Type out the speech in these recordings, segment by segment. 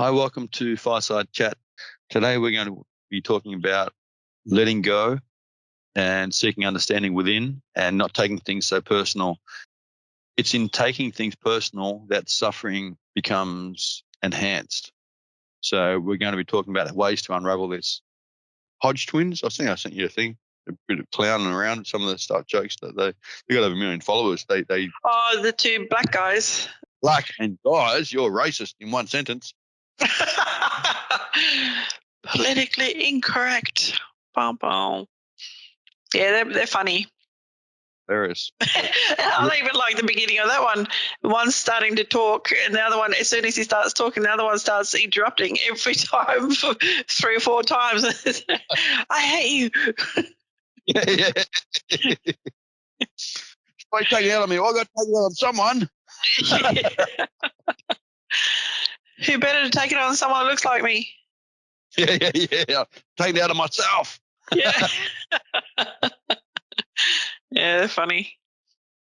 Hi, welcome to Fireside Chat. Today we're going to be talking about letting go and seeking understanding within and not taking things so personal. It's in taking things personal that suffering becomes enhanced. So we're going to be talking about ways to unravel this. Hodge twins, I think I sent you a thing, a bit of clowning around some of the stuff jokes that they got over 1 million followers. They Oh, the two black guys. black and guys, you're racist in one sentence. Politically incorrect. Bum, bum. Yeah, they're funny. There is. I don't even like the beginning of that one. One's starting to talk, and the other one, as soon as he starts talking, the other one starts interrupting every time for 3 or 4 times. I hate you. Yeah. Why take it out on me? I got to take it out on someone. Who better to take it on someone who looks like me? Yeah. Take it out of myself. Yeah. Yeah, they're funny.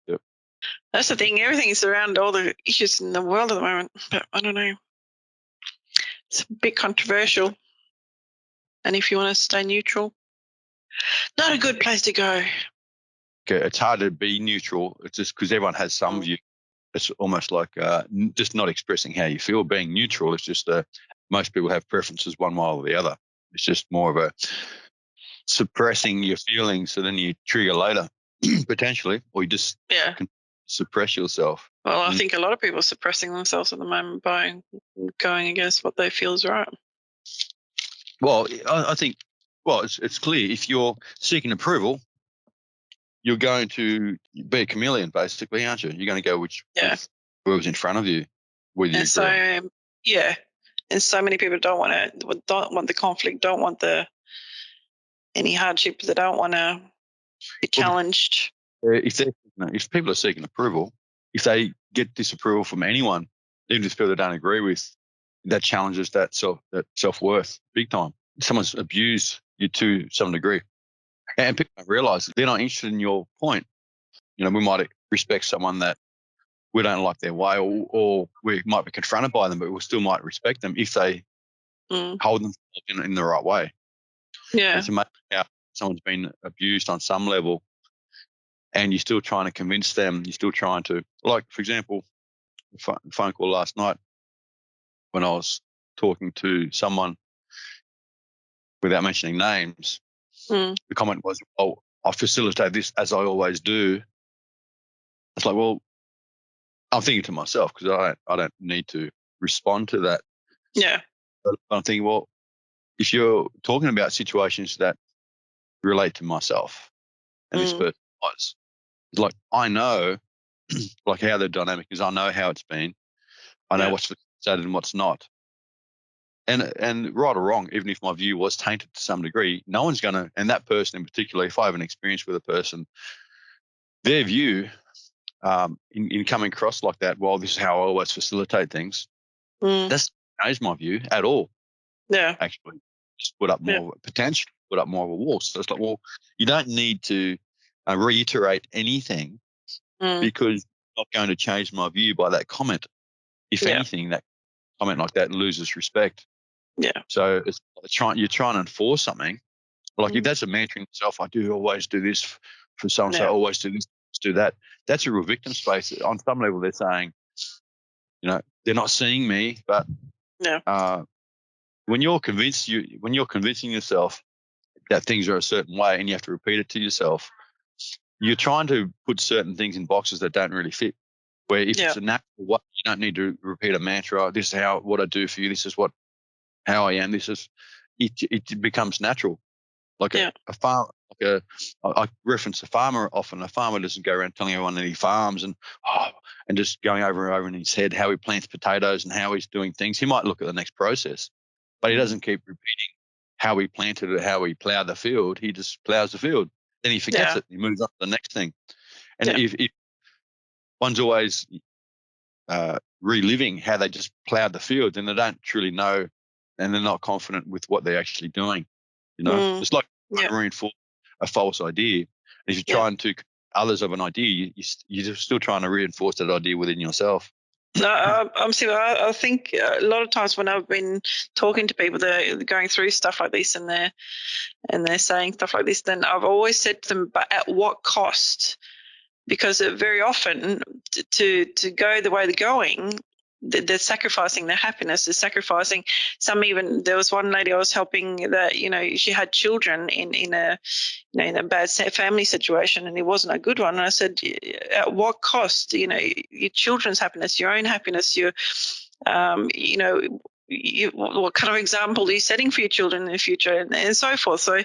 Yep. That's the thing. Everything's around all the issues in the world at the moment. But I don't know. It's a bit controversial. And if you want to stay neutral, not a good place to go. Okay, it's hard to be neutral. It's just because everyone has some view. It's almost like just not expressing how you feel. Being neutral is just most people have preferences one way or the other. It's just more of a suppressing your feelings, so then you trigger later, potentially, or you just can suppress yourself. Well, I think a lot of people are suppressing themselves at the moment by going against what they feel is right. Well, I think, it's clear. If you're seeking approval, you're going to be a chameleon, basically, aren't you? You're going to go with whoever's in front of you, whether you agree. And so many people don't want the conflict, don't want any hardship. They don't want to be challenged. If people are seeking approval, if they get disapproval from anyone, even if people they don't agree with, that challenges that self-worth big time. Someone's abused you to some degree, and people don't realise that they're not interested in your point. We might respect someone that we don't like their way, or we might be confronted by them, but we still might respect them if they hold themselves in the right way. Yeah. It's amazing how someone's been abused on some level, and you're still trying to convince them. You're still trying to, like, for example, a phone call last night when I was talking to someone without mentioning names. The comment was, "Oh, I facilitate this as I always do." It's like, well, I'm thinking to myself because I don't need to respond to that. Yeah. But I'm thinking, well, if you're talking about situations that relate to myself and this person was, it's like I know, like how the dynamic is. I know how it's been. I know what's facilitated and what's not. And right or wrong, even if my view was tainted to some degree, no one's going to, and that person in particular, if I have an experience with a person, their view in coming across like that, well, this is how I always facilitate things, that's not change my view at all. Yeah. Actually, just put up more potential, put up more of a wall. So it's like, well, you don't need to reiterate anything because it's not going to change my view by that comment. If anything, that comment like that loses respect. Yeah. So you're trying to enforce something. Like if that's a mantra in itself, I do always do this for so-and-so, always do this, do that. That's a real victim space. On some level, they're saying, they're not seeing me, but when you're convincing yourself that things are a certain way and you have to repeat it to yourself, you're trying to put certain things in boxes that don't really fit. Where if it's a natural way, you don't need to repeat a mantra. This is what I do for you. This is how I am. It becomes natural. Like a farm, I reference a farmer often. A farmer doesn't go around telling everyone that he farms and just going over and over in his head how he plants potatoes and how he's doing things. He might look at the next process, but he doesn't keep repeating how he planted it, how he plowed the field. He just plows the field. Then he forgets it. He moves on to the next thing. And if one's always reliving how they just plowed the field, then they don't truly know and they're not confident with what they're actually doing. It's like reinforce a false idea. And if you're trying to others of an idea, you're still trying to reinforce that idea within yourself. No, I think a lot of times when I've been talking to people that are going through stuff like this and they're saying stuff like this, then I've always said to them, but at what cost? Because very often to go the way they're going, they're sacrificing their happiness. They're sacrificing some. Even there was one lady I was helping that she had children in a in a bad family situation, and it wasn't a good one. And I said, at what cost? Your children's happiness, your own happiness, what kind of example are you setting for your children in the future, and so forth. So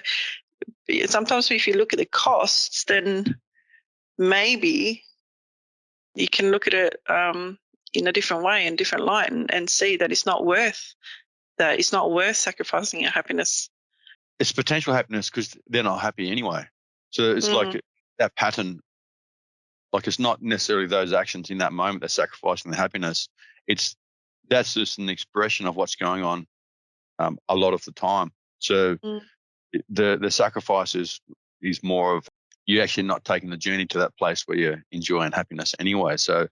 sometimes if you look at the costs, then maybe you can look at it in a different way, in different light, and see that it's not worth sacrificing your happiness. It's potential happiness because they're not happy anyway. So it's like that pattern. Like it's not necessarily those actions in that moment that's sacrificing the happiness. That's just an expression of what's going on a lot of the time. So the sacrifice is more of you actually not taking the journey to that place where you're enjoying happiness anyway. So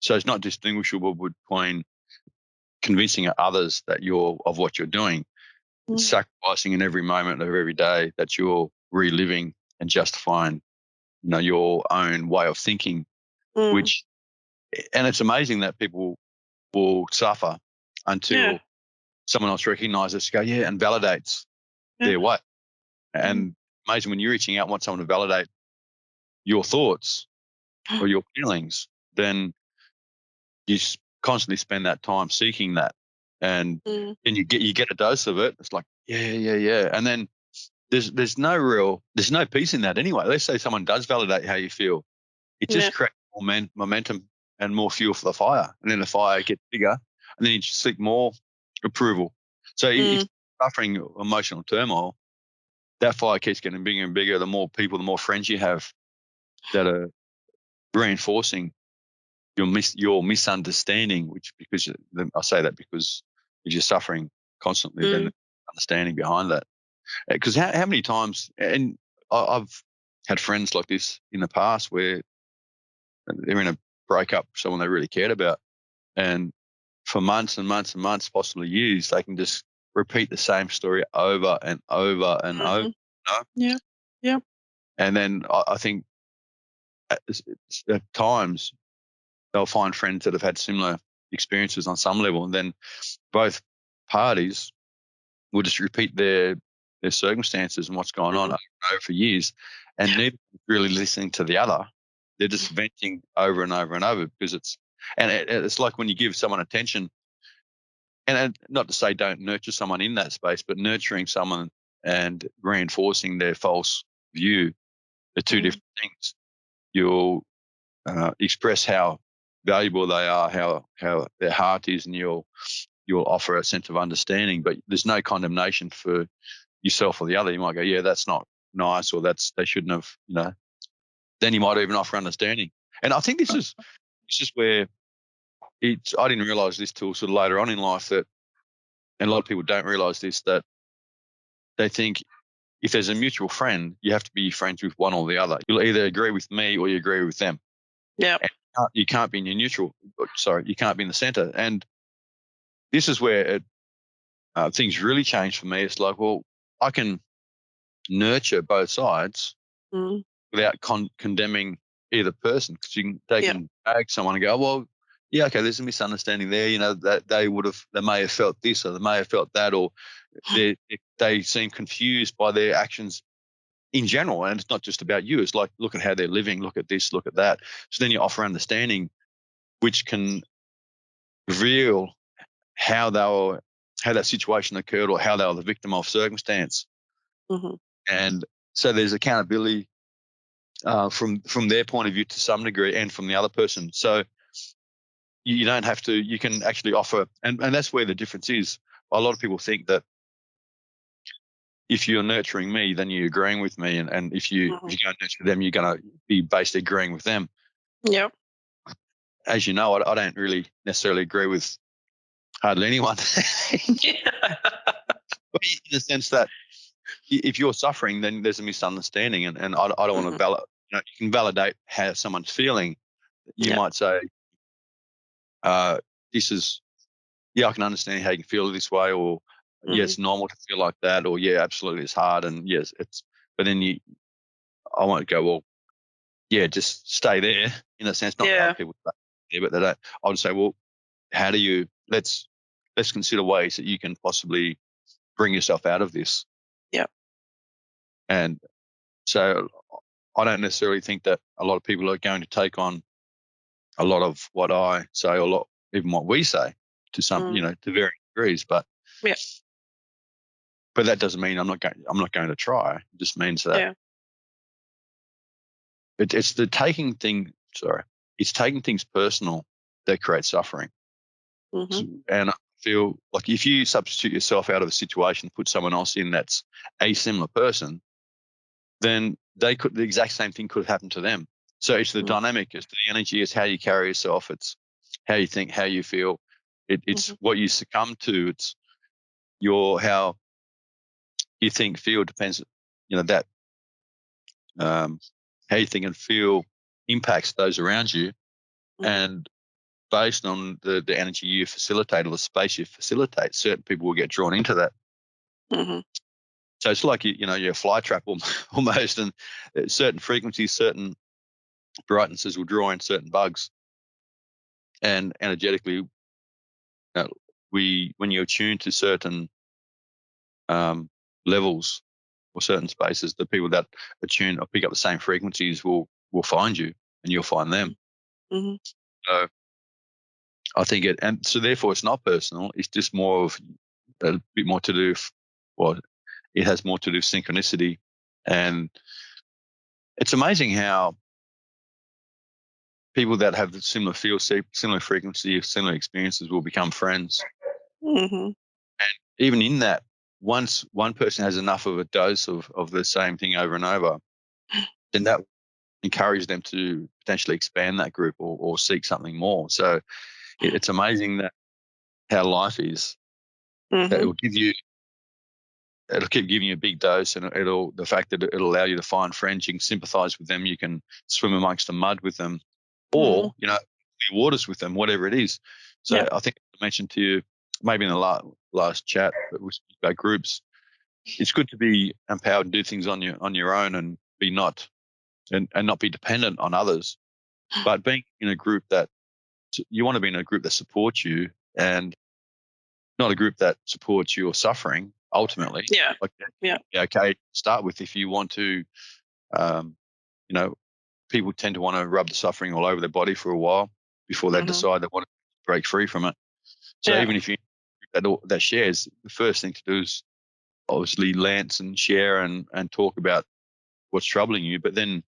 it's not distinguishable between convincing others that you're of what you're doing. It's sacrificing in every moment of every day that you're reliving and justifying, your own way of thinking, which, and it's amazing that people will suffer until someone else recognizes, go, and validates their way. And amazing when you're reaching out and want someone to validate your thoughts or your feelings, then you constantly spend that time seeking that. And then you get a dose of it. It's like, yeah. And then there's no peace in that anyway. Let's say someone does validate how you feel. It just creates more momentum and more fuel for the fire. And then the fire gets bigger and then you seek more approval. So if you're suffering emotional turmoil, that fire keeps getting bigger and bigger. The more people, the more friends you have that are reinforcing your misunderstanding, because I say that because if you're suffering constantly, then understanding behind that. Because how many times, and I've had friends like this in the past where they're in a breakup with someone they really cared about, and for months and months and months, possibly years, they can just repeat the same story over and over and over. Yeah. And then I think at times they'll find friends that have had similar experiences on some level, and then both parties will just repeat their circumstances and what's gone on over for years, and neither really listening to the other. They're just venting over and over and over because it's like when you give someone attention, and not to say don't nurture someone in that space, but nurturing someone and reinforcing their false view are two different things. You'll express how valuable they are, how their heart is, and you'll offer a sense of understanding, but there's no condemnation for yourself or the other. You might go, yeah, that's not nice, or they shouldn't have, then you might even offer understanding. And I think this is where I didn't realize this till sort of later on in life, that, and a lot of people don't realize this, that they think if there's a mutual friend, you have to be friends with one or the other. You'll either agree with me or you agree with them. Yeah. You can't be in your neutral. Sorry, you can't be in the center. And this is where things really change for me. It's like, well, I can nurture both sides without condemning either person, because they can drag someone and go, well, yeah, okay, there's a misunderstanding there. That they may have felt this, or they may have felt that, or they seem confused by their actions in general. And it's not just about you. It's like, look at how they're living, look at this, look at that. So then you offer understanding, which can reveal how that situation occurred, or how they were the victim of circumstance. And so there's accountability from their point of view to some degree, and from the other person. So you don't have to. You can actually offer, and that's where the difference is. A lot of people think that if you're nurturing me, then you're agreeing with me, and if you go and nurture them, you're going to be basically agreeing with them. Yep. As you know, I don't really necessarily agree with hardly anyone. But in the sense that if you're suffering, then there's a misunderstanding, and I don't want to validate. You can validate how someone's feeling. You might say, this is, I can understand how you can feel this way, or Mm-hmm. it's normal to feel like that, or absolutely it's hard, and yes, but then I won't go, well, just stay there in a sense. Not that other people stay there, but they don't. I would say, well, how do you, let's consider ways that you can possibly bring yourself out of this. Yeah. And so I don't necessarily think that a lot of people are going to take on a lot of what I say, or even what we say, to some, to varying degrees. But but that doesn't mean I'm not going to try. It just means that it's the taking thing. Sorry, it's taking things personal that creates suffering. Mm-hmm. And I feel like if you substitute yourself out of a situation, put someone else in that's a similar person, then the exact same thing could happen to them. So it's the dynamic, it's the energy, it's how you carry yourself, it's how you think, how you feel. It's what you succumb to. It's how you think, feel depends. That how you think and feel impacts those around you, and based on the energy you facilitate or the space you facilitate, certain people will get drawn into that. Mm-hmm. So it's like you're a fly trap almost, and certain frequencies, certain brightnesses will draw in certain bugs. And energetically, when you're attuned to certain levels or certain spaces, the people that attune or pick up the same frequencies will find you, and you'll find them. Mm-hmm. So I think and so therefore it's not personal. It's just more of a bit more to do. It has more to do with synchronicity, and it's amazing how people that have similar feel, similar frequency, similar experiences will become friends. Mm-hmm. And even in that, once one person has enough of a dose of the same thing over and over, then that encourages them to potentially expand that group or seek something more. So it's amazing that how life is. That it'll keep giving you a big dose, and the fact that it'll allow you to find friends, you can sympathize with them, you can swim amongst the mud with them, or the waters with them, whatever it is. So I think I mentioned to you maybe in the last chat, but we speak about groups. It's good to be empowered and do things on your own, and be not be dependent on others. But being in a group that you want to be in a group that supports you, and not a group that supports your suffering ultimately. Okay. Start with, if you want to, people tend to want to rub the suffering all over their body for a while before they decide they want to break free from it. So even if you that shares, the first thing to do is obviously lance and share and talk about what's troubling you, but then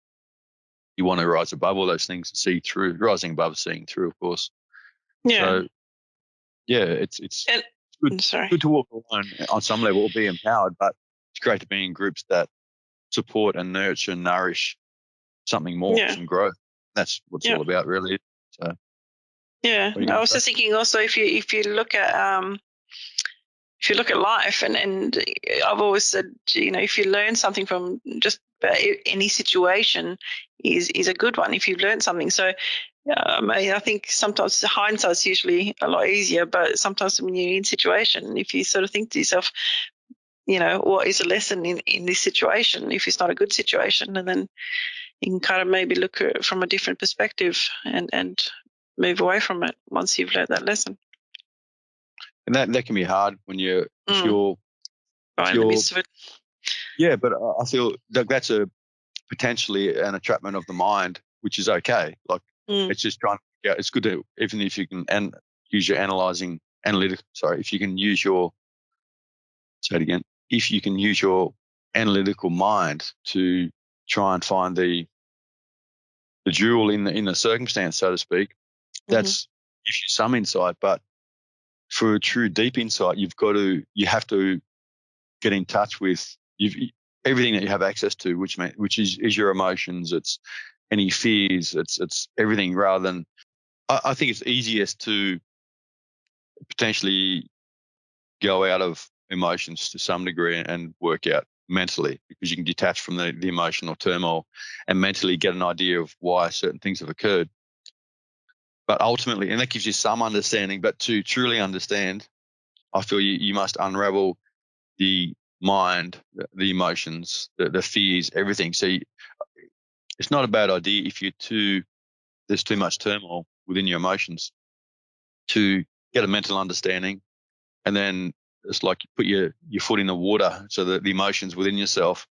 you want to rise above all those things and see through, rising above, seeing through, of course. So it's good to walk alone on some level or be empowered, but it's great to be in groups that support and nurture and nourish something more, some growth. That's what it's all about, really. So I was just thinking also, if you look at life, and I've always said, if you learn something from just about any situation, is a good one if you've learned something. So I think sometimes hindsight's usually a lot easier, but sometimes when you're in situation, if you sort of think to yourself, what is a lesson in this situation, if it's not a good situation, and then you can kind of maybe look at it from a different perspective and move away from it once you've learned that lesson. And that can be hard when if you're right in the midst of it. Yeah, but I feel that's potentially an entrapment of the mind, which is okay. Like it's just trying. It's good to, even if you can use your if you can use your, say it again, if you can use your analytical mind to try and find the jewel in the circumstance, so to speak, that's gives you some insight. But for a true deep insight, you have to get in touch with everything that you have access to, which is your emotions. It's any fears. It's everything. Rather than, I think it's easiest to potentially go out of emotions to some degree and work out mentally, because you can detach from the emotional turmoil and mentally get an idea of why certain things have occurred. But ultimately, and that gives you some understanding, but to truly understand, I feel you must unravel the mind, the emotions, the fears, everything. So it's not a bad idea if there's too much turmoil within your emotions to get a mental understanding, and then it's like you put your foot in the water so that the emotions within yourself,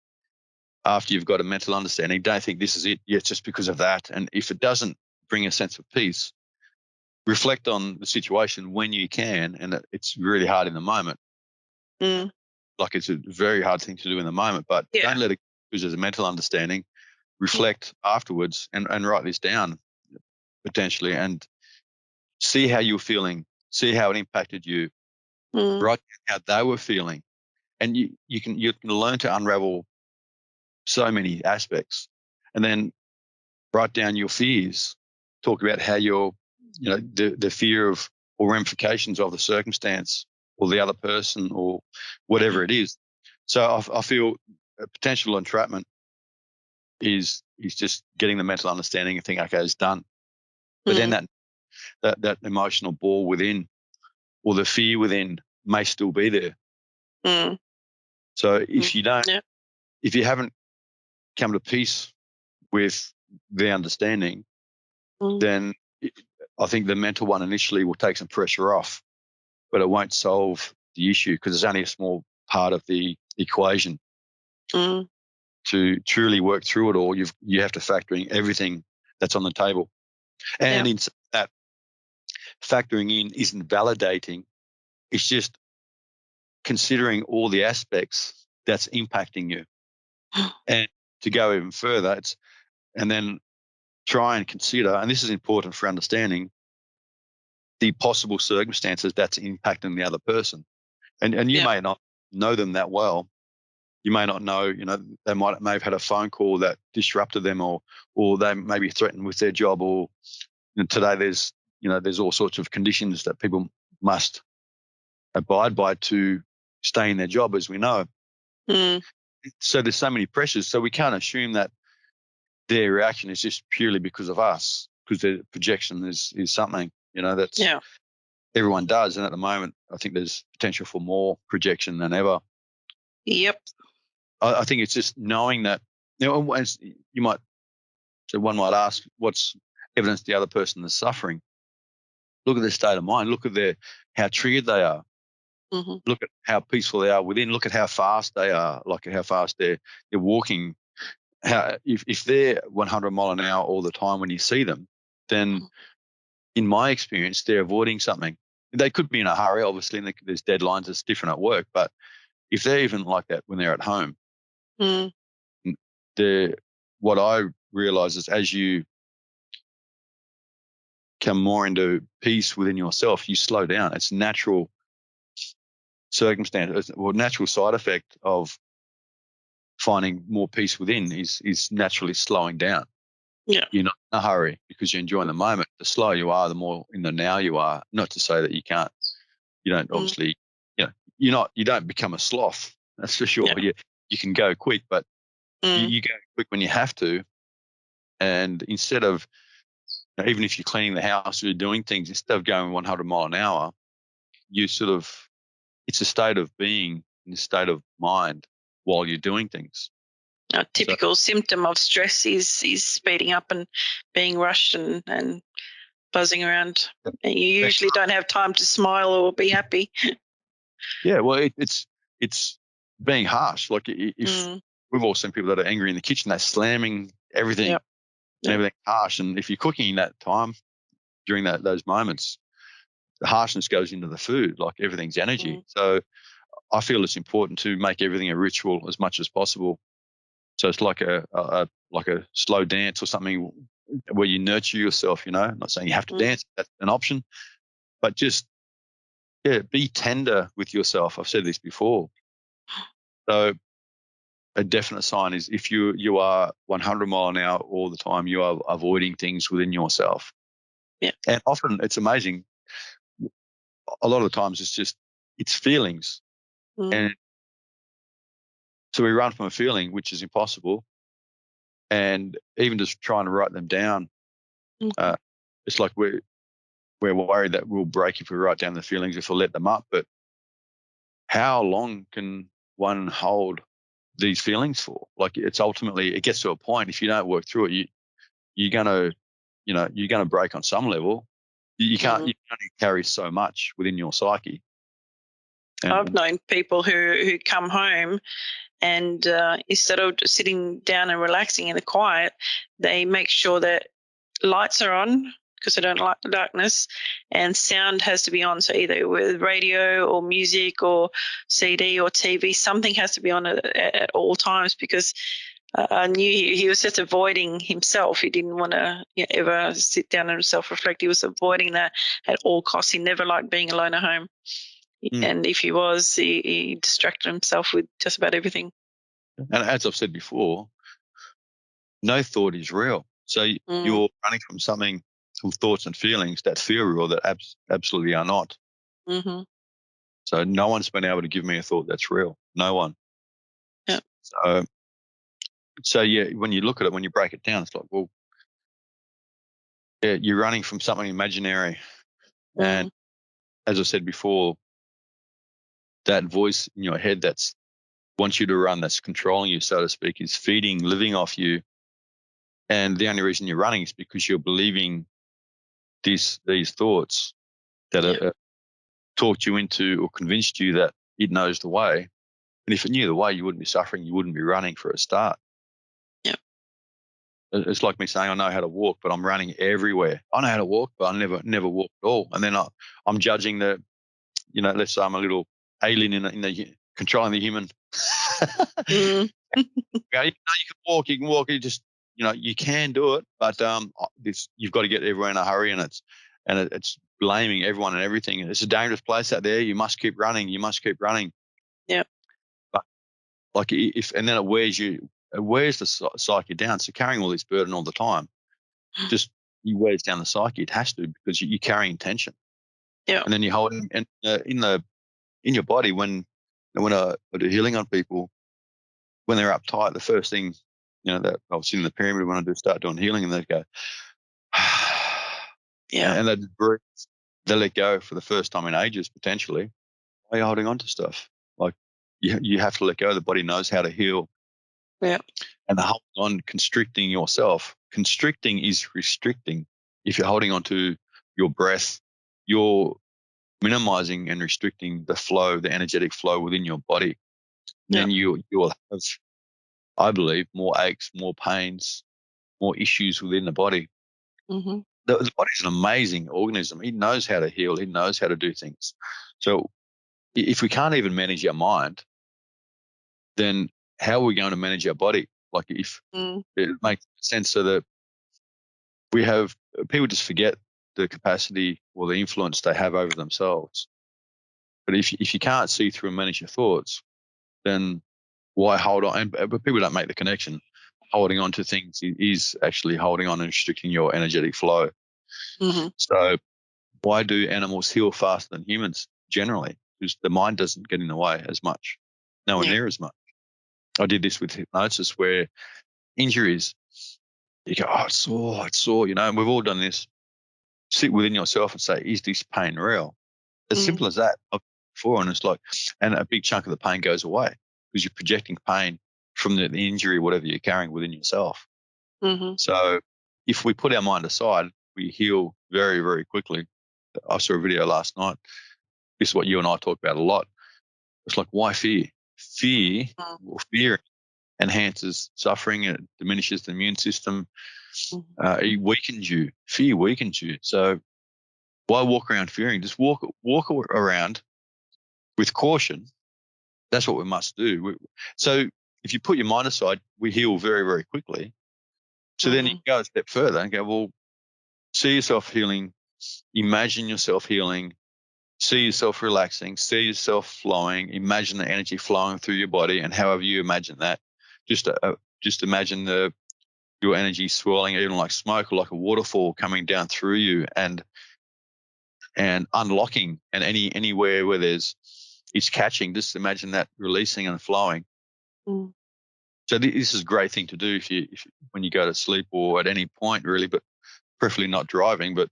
after you've got a mental understanding, don't think this is it. Yeah, it's just because of that. And if it doesn't bring a sense of peace, reflect on the situation when you can. And it's really hard in the moment. Like it's a very hard thing to do in the moment, but don't let it because there's a mental understanding. Reflect afterwards and write this down potentially and see how you're feeling, see how it impacted you, write down how they were feeling. And you can learn to unravel so many aspects. And then write down your fears, talk about how the fear of or ramifications of the circumstance or the other person or whatever it is. So I feel potential entrapment is just getting the mental understanding and think, okay, it's done. But then that emotional ball within or the fear within may still be there. So if if you haven't come to peace with the understanding, then I think the mental one initially will take some pressure off, but it won't solve the issue because it's only a small part of the equation. To truly work through it all, you have to factor in everything that's on the table. And in that, factoring in isn't validating. It's just considering all the aspects that's impacting you. And to go even further, and then try and consider, and this is important for understanding, the possible circumstances that's impacting the other person. And you may not know them that well. You may not know, they may have had a phone call that disrupted them or they may be threatened with their job or today there's all sorts of conditions that people must abide by to stay in their job, as we know. So there's so many pressures. So we can't assume that their reaction is just purely because of us, because their projection is something, that's everyone does. And at the moment, I think there's potential for more projection than ever. Yep. I think it's just knowing that, one might ask, what's evidence the other person is suffering? Look at their state of mind. Look at how triggered they are. Look at how peaceful they are within. Look at how fast they are, like how fast they're walking. If they're 100 mile an hour all the time when you see them, then in my experience, they're avoiding something. They could be in a hurry, obviously, and there's deadlines. It's different at work. But if they're even like that when they're at home, what I realize is as you come more into peace within yourself, you slow down. It's natural circumstance or natural side effect of finding more peace within is naturally slowing down. Yeah. You're not in a hurry because you're enjoying the moment. The slower you are, the more in the now you are. Not to say that you don't obviously, you don't become a sloth. That's for sure. Yeah. You can go quick, but you go quick when you have to. And instead of, even if you're cleaning the house or you're doing things, instead of going 100 mile an hour, it's a state of being in a state of mind while you're doing things. A typical symptom of stress is speeding up and being rushed and buzzing around. And you usually don't have time to smile or be happy. Yeah, well, it's being harsh. Like if we've all seen people that are angry in the kitchen, they're slamming everything and everything harsh. And if you're cooking that time during those moments, the harshness goes into the food, like everything's energy. So I feel it's important to make everything a ritual as much as possible. So it's like a slow dance or something where you nurture yourself, I'm not saying you have to dance, that's an option, but just, be tender with yourself. I've said this before. So a definite sign is if you are 100 mile an hour all the time, you are avoiding things within yourself. Yeah. And often it's amazing. A lot of the times it's feelings. And so we run from a feeling, which is impossible. And even just trying to write them down, it's like we're worried that we'll break if we write down the feelings, if we let them up. But how long can one hold these feelings for? Like, it's ultimately, it gets to a point, if you don't work through it, you're going to, you're going to break on some level. You can't only carry so much within your psyche. I've known people who come home and instead of just sitting down and relaxing in the quiet, they make sure that lights are on because they don't like the darkness, and sound has to be on. So either with radio or music or CD or TV, something has to be on at all times, because I knew he was just avoiding himself. He didn't want to ever sit down and self-reflect. He was avoiding that at all costs. He never liked being alone at home. And if he was, he distracted himself with just about everything. And as I've said before, no thought is real. So you're running from something, from thoughts and feelings that feel real, that absolutely are not. Mm-hmm. So no one's been able to give me a thought that's real. No one. Yeah. So yeah, when you look at it, when you break it down, it's like, well, yeah, you're running from something imaginary. And as I said before, that voice in your head that's wants you to run, that's controlling you, so to speak, is feeding, living off you. And the only reason you're running is because you're believing these thoughts that are talked you into or convinced you that it knows the way. And if it knew the way, you wouldn't be suffering. You wouldn't be running for a start. Yeah. It's like me saying I know how to walk, but I'm running everywhere. I know how to walk, but I never walk at all. And then I'm judging let's say I'm a little alien in the controlling the human. You can walk. You can walk. You just, you can do it, but you've got to get everywhere in a hurry, and it's blaming everyone and everything. It's a dangerous place out there. You must keep running. You must keep running. Yeah. But like and then it wears the psyche down. So carrying all this burden all the time, just you wears down the psyche. It has to, because you're carrying tension. Yeah. And then you hold it, and in your body, when I do healing on people, when they're uptight, the first thing, that I've seen in the pyramid when I start doing healing, and they go, and they breathe, they let go for the first time in ages, potentially. Why are you holding on to stuff? Like, you have to let go. The body knows how to heal. Yeah. And the holding on, constricting yourself. Constricting is restricting. If you're holding on to your breath, you're minimizing and restricting the flow, the energetic flow within your body. Then you'll have, I believe, more aches, more pains, more issues within the body. Mm-hmm. The body's an amazing organism. It knows how to heal. It knows how to do things. So if we can't even manage our mind, then how are we going to manage our body? Like, if it makes sense, so that people just forget the capacity or the influence they have over themselves. But if you can't see through and manage your thoughts, then why hold on? But people don't make the connection. Holding on to things is actually holding on and restricting your energetic flow. Mm-hmm. So why do animals heal faster than humans generally? Because the mind doesn't get in the way as much, nowhere near as much. I did this with hypnosis, where injuries, you go, oh, it's sore, and we've all done this. Sit within yourself and say, is this pain real? As simple as that. Before, and it's like, and a big chunk of the pain goes away because you're projecting pain from the injury, whatever you're carrying within yourself. Mm-hmm. So if we put our mind aside, we heal very, very quickly. I saw a video last night. This is what you and I talk about a lot. It's like, why fear? Fear enhances suffering. It diminishes the immune system. It weakens you. Fear weakens you. So why walk around fearing? Just walk around with caution. That's what we must do. So if you put your mind aside, we heal very, very quickly. So then you go a step further and go, well, see yourself healing, imagine yourself healing, see yourself relaxing, see yourself flowing, imagine the energy flowing through your body, and however you imagine that, just imagine your energy swirling, even like smoke or like a waterfall coming down through you, and unlocking, and anywhere where it's catching, just imagine that releasing and flowing. So this is a great thing to do if when you go to sleep, or at any point really, but preferably not driving. But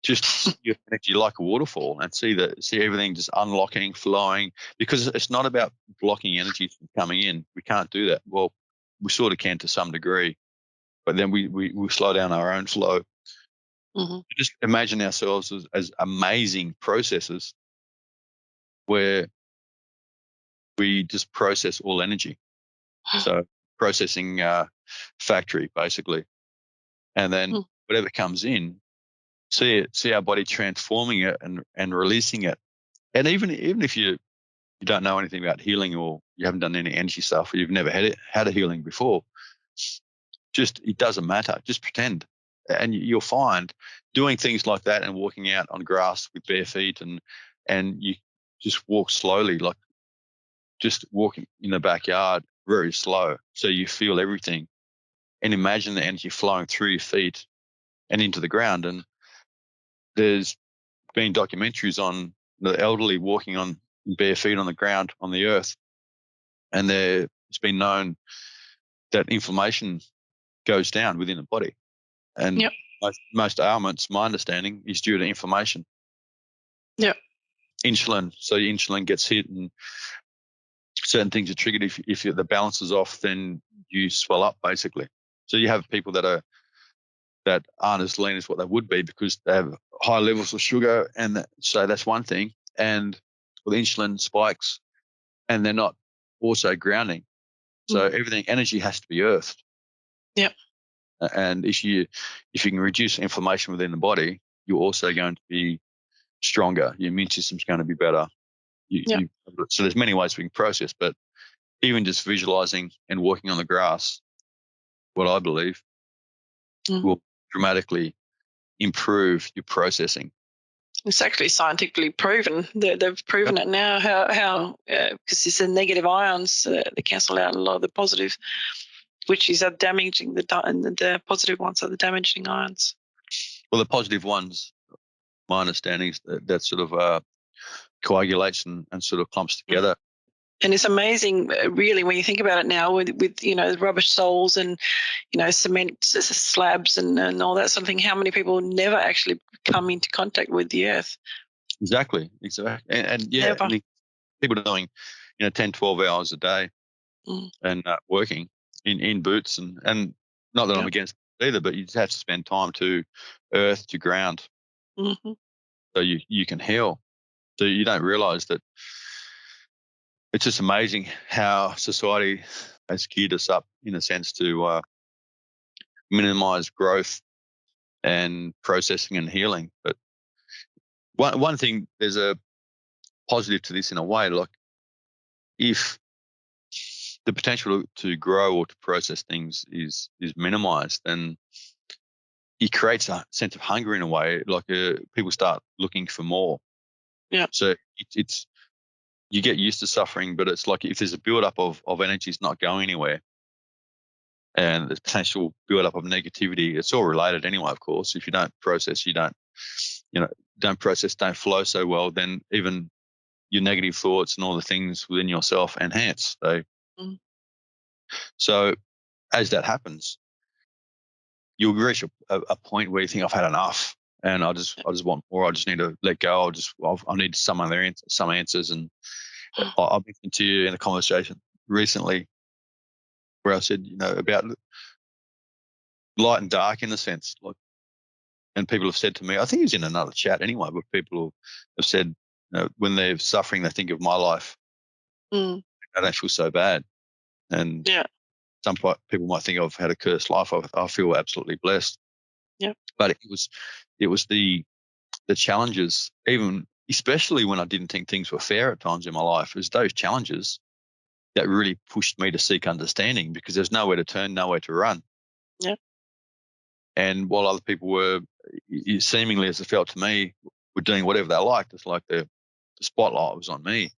just see your energy like a waterfall and see everything just unlocking, flowing, because it's not about blocking energy from coming in. We can't do that. Well, we sort of can to some degree, but then we slow down our own flow. Mm-hmm. Just imagine ourselves as amazing processors where we just process all energy. So processing factory basically, and then whatever comes in, see our body transforming it and releasing it. And even if you don't know anything about healing, or you haven't done any energy stuff, or you've never had a healing before, just it doesn't matter. Just pretend, and you'll find doing things like that and walking out on grass with bare feet and you just walk slowly, like just walking in the backyard very slow, so you feel everything and imagine the energy flowing through your feet and into the ground. And there's been documentaries on the elderly walking on bare feet on the ground on the earth, and it's been known that inflammation goes down within the body. And most ailments, my understanding, is due to inflammation. Yeah. Insulin. So insulin gets hit and certain things are triggered. If the balance is off, then you swell up basically. So you have people that aren't as lean as what they would be because they have high levels of sugar, and so that's one thing. And with insulin spikes, and they're not also grounding. So everything, energy has to be earthed. Yep. And if you can reduce inflammation within the body, you're also going to be stronger. Your immune system's going to be better. So there's many ways we can process, but even just visualizing and walking on the grass, what I believe will dramatically improve your processing. It's actually scientifically proven. They've proven it now. How because it's the negative ions they cancel out a lot of the positive, which is damaging and the positive ones are the damaging ions. Well, the positive ones, my understanding is that sort of coagulates and sort of clumps together. And it's amazing, really, when you think about it now with rubbish soils and, cement slabs and all that sort of thing, how many people never actually come into contact with the earth. Exactly. And yeah, I mean, people are doing, 10, 12 hours a day and working in boots and not that I'm against it either, but you just have to spend time to earth, to ground, so you can heal. So you don't realize that it's just amazing how society has geared us up in a sense to minimize growth and processing and healing. But one thing, there's a positive to this in a way, like if the potential to grow or to process things is minimized, then it creates a sense of hunger in a way, like people start looking for more. Yeah. So it's you get used to suffering, but it's like if there's a build-up of energy, it's not going anywhere, and the potential build-up of negativity, it's all related anyway, of course. If you don't process, don't process, don't flow so well, then even your negative thoughts and all the things within yourself enhance. So as that happens, you'll reach a point where you think, I've had enough, and I just want more. I just need to let go. I need some answers. And I mentioned to you in a conversation recently where I said, about light and dark in a sense, like, and people have said to me, I think it's in another chat anyway, but people have said, when they're suffering, they think of my life. I don't feel so bad. And some people might think I've had a cursed life. I feel absolutely blessed. Yeah. But it was the challenges, even especially when I didn't think things were fair at times in my life, it was those challenges that really pushed me to seek understanding, because there's nowhere to turn, nowhere to run. Yeah. And while other people were, seemingly as it felt to me, were doing whatever they liked, it's like the spotlight was on me.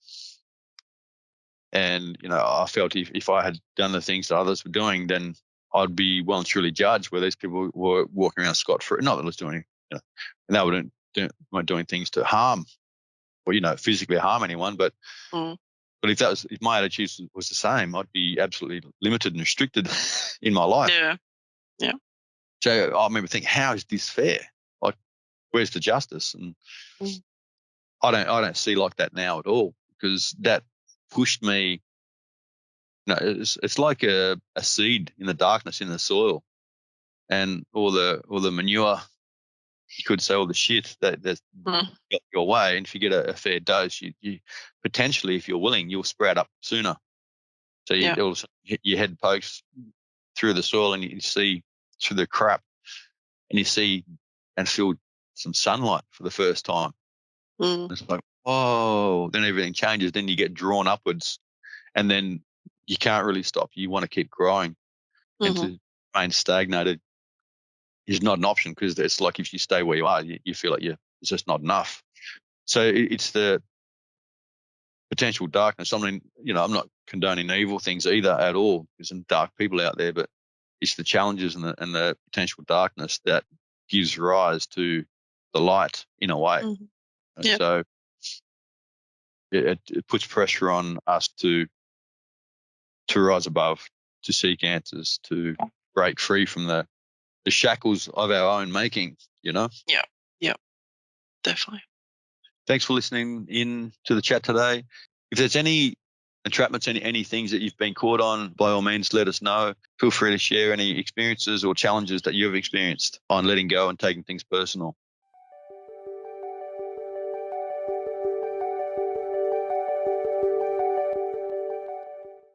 And, I felt if I had done the things that others were doing, then I'd be well and truly judged, where these people were walking around scot-free. Not that I was doing, and they weren't doing things to harm or, physically harm anyone. But if my attitude was the same, I'd be absolutely limited and restricted in my life. Yeah. Yeah. So I remember thinking, how is this fair? Like, where's the justice? And Mm. I don't see like that now at all, because that pushed me. It's like a seed in the darkness in the soil, and all the manure, you could say, all the shit that's got your way. And if you get a fair dose, you potentially, if you're willing, you'll sprout up sooner. So all of a sudden your head pokes through the soil and you see through the crap, and you see and feel some sunlight for the first time. It's like, whoa, then everything changes. Then you get drawn upwards, and then you can't really stop. You want to keep growing, and to remain stagnated is not an option, because it's like if you stay where you are, you feel like it's just not enough. So it's the potential darkness. I mean, I'm not condoning evil things either at all. There's some dark people out there, but it's the challenges and the potential darkness that gives rise to the light in a way. And so it puts pressure on us to rise above, to seek answers, to break free from the shackles of our own making, Yeah, definitely. Thanks for listening in to the chat today. If there's any entrapments, any things that you've been caught on, by all means, let us know. Feel free to share any experiences or challenges that you've experienced on letting go and taking things personal.